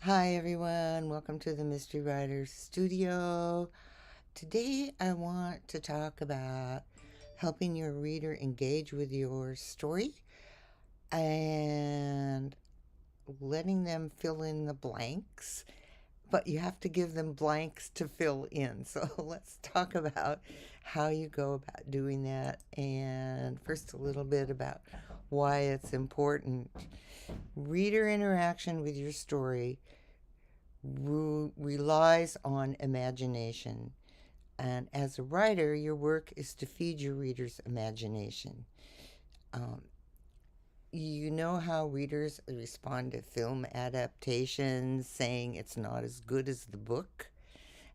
Hi everyone, welcome to the Mystery Writers Studio. Today I want to talk about helping your reader engage with your story and letting them fill in the blanks, but you have to give them blanks to fill in. So let's talk about how you go about doing that, and first a little bit about why it's important. Reader interaction with your story relies on imagination. And as a writer, your work is to feed your reader's imagination. Um, you know how readers respond to film adaptations saying it's not as good as the book?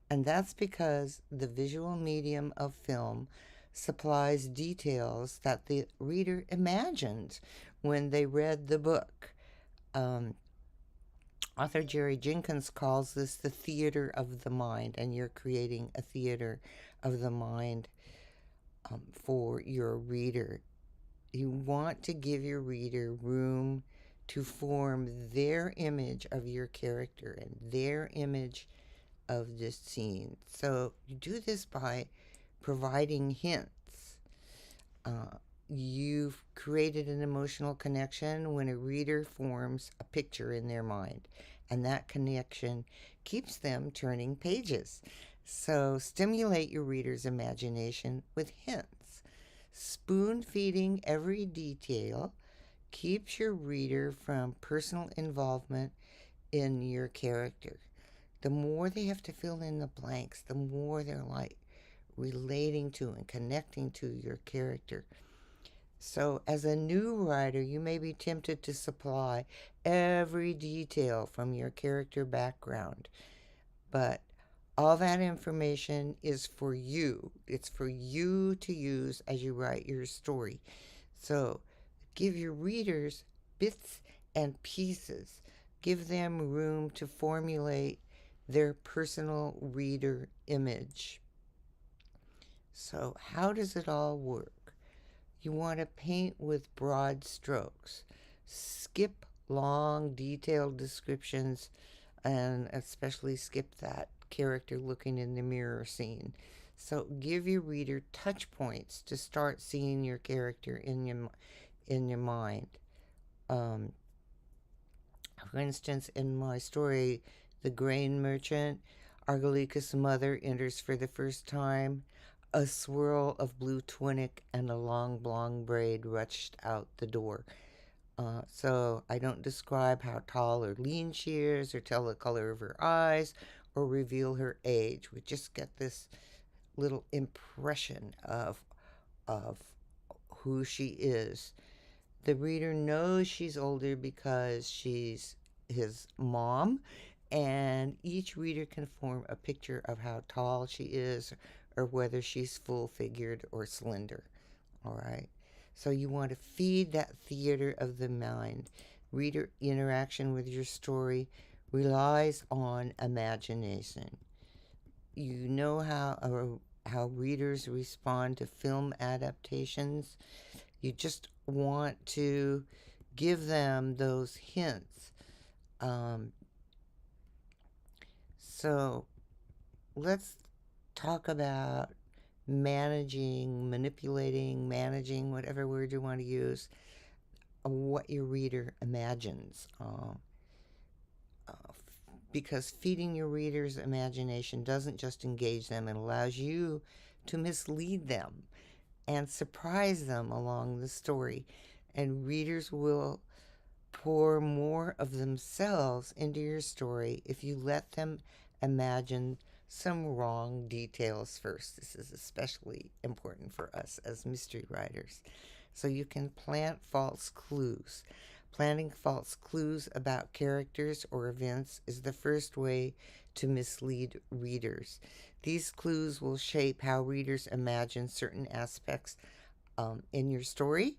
And that's because the visual medium of film supplies details that the reader imagined when they read the book. Um, Author Jerry Jenkins calls this the theater of the mind, and you're creating a theater of the mind for your reader. You want to give your reader room to form their image of your character and their image of this scene. So you do this by providing hints. Uh, you've created an emotional connection when a reader forms a picture in their mind, and that connection keeps them turning pages. So stimulate your reader's imagination with hints. Spoon feeding every detail keeps your reader from personal involvement in your character. The more they have to fill in the blanks, the more they're like relating to and connecting to your character. So, as a new writer, you may be tempted to supply every detail from your character background, but all that information is for you. It's for you to use as you write your story. So, give your readers bits and pieces, give them room to formulate their personal reader image. So, how does it all work? You want to paint with broad strokes. Skip long, detailed descriptions, and especially skip that character looking in the mirror scene. So give your reader touch points to start seeing your character in your mind. Um, for instance, in my story, The Grain Merchant, Argalika's mother enters for the first time. A swirl of blue tunic and a long blonde braid rushed out the door. So I don't describe how tall or lean she is, or tell the color of her eyes, or reveal her age. We just get this little impression of who she is. The reader knows she's older because she's his mom, and each reader can form a picture of how tall she is or whether she's full figured or slender. All right. So you want to feed that theater of the mind. Reader interaction with your story relies on imagination. You know how readers respond to film adaptations. You just want to give them those hints. Um, so let's talk about managing, whatever word you want to use, what your reader imagines. Because feeding your reader's imagination doesn't just engage them, it allows you to mislead them and surprise them along the story. And readers will pour more of themselves into your story if you let them imagine some wrong details first. This is especially important for us as mystery writers. So you can plant false clues. Planting false clues about characters or events is the first way to mislead readers. These clues will shape how readers imagine certain aspects in your story,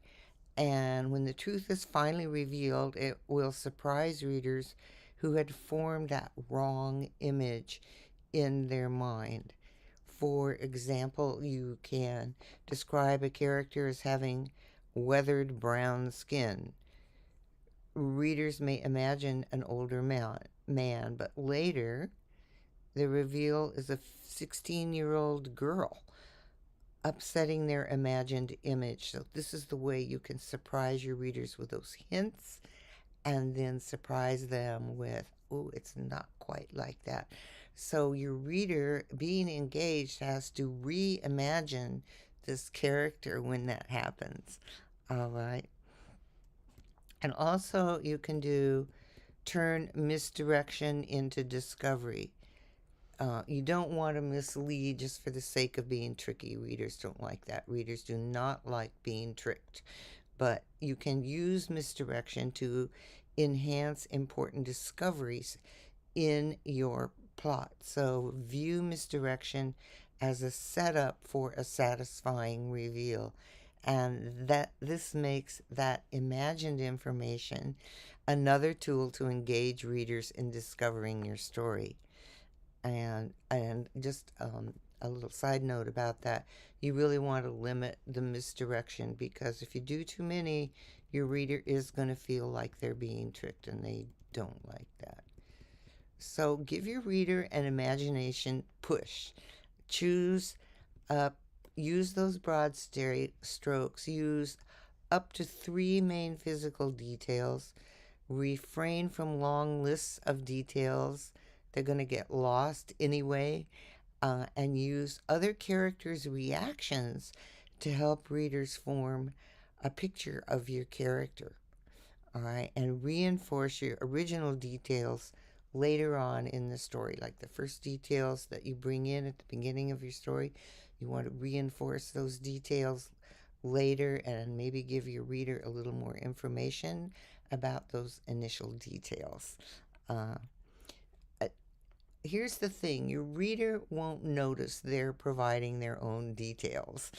and when the truth is finally revealed, it will surprise readers who had formed that wrong image in their mind. For example, you can describe a character as having weathered brown skin. Readers may imagine an older man, man, but later the reveal is a 16-year-old girl, upsetting their imagined image. So, this is the way you can surprise your readers with those hints and then surprise them with, oh, it's not quite like that. So, your reader, being engaged, has to reimagine this character when that happens. All right. And also, you can do turn misdirection into discovery. You don't want to mislead just for the sake of being tricky. Readers don't like that. Readers do not like being tricked. But you can use misdirection to enhance important discoveries in your plot. So view misdirection as a setup for a satisfying reveal. And that this makes that imagined information another tool to engage readers in discovering your story. And just a little side note about that, you really want to limit the misdirection, because if you do too many, your reader is going to feel like they're being tricked, and they don't like that. So give your reader an imagination push. Choose up, use those broad strokes, use up to 3 main physical details. Refrain from long lists of details. They're going to get lost anyway. And use other characters' reactions to help readers form a picture of your character. All right. And reinforce your original details later on in the story. Like the first details that you bring in at the beginning of your story, you want to reinforce those details later and maybe give your reader a little more information about those initial details. Uh, Here's the thing, your reader won't notice they're providing their own details,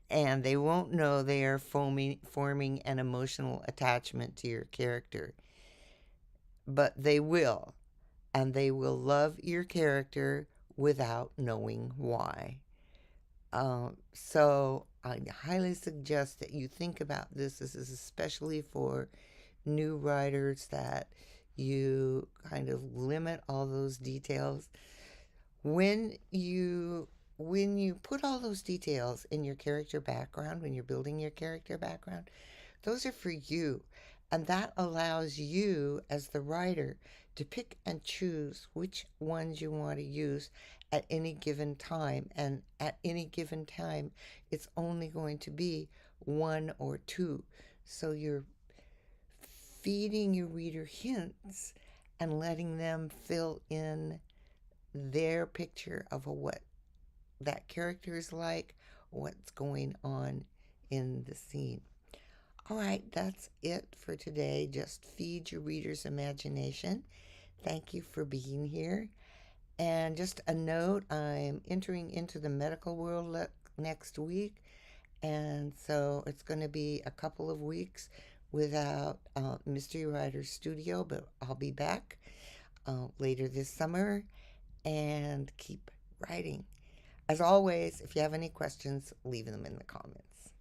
and they won't know they are forming an emotional attachment to your character. But they will, and they will love your character without knowing why. So I highly suggest that you think about this. This is especially for new writers, that you kind of limit all those details. When you put all those details in your character background, when you're building your character background, those are for you. And that allows you as the writer to pick and choose which ones you want to use at any given time. And at any given time, it's only going to be one or two. So you're feeding your reader hints and letting them fill in their picture of what that character is like, what's going on in the scene. All right, that's it for today. Just feed your reader's imagination. Thank you for being here. And just a note, I'm entering into the medical world next week, and so it's going to be a couple of weeks without Mystery Writer Studio, but I'll be back later this summer, and keep writing. As always, if you have any questions, leave them in the comments.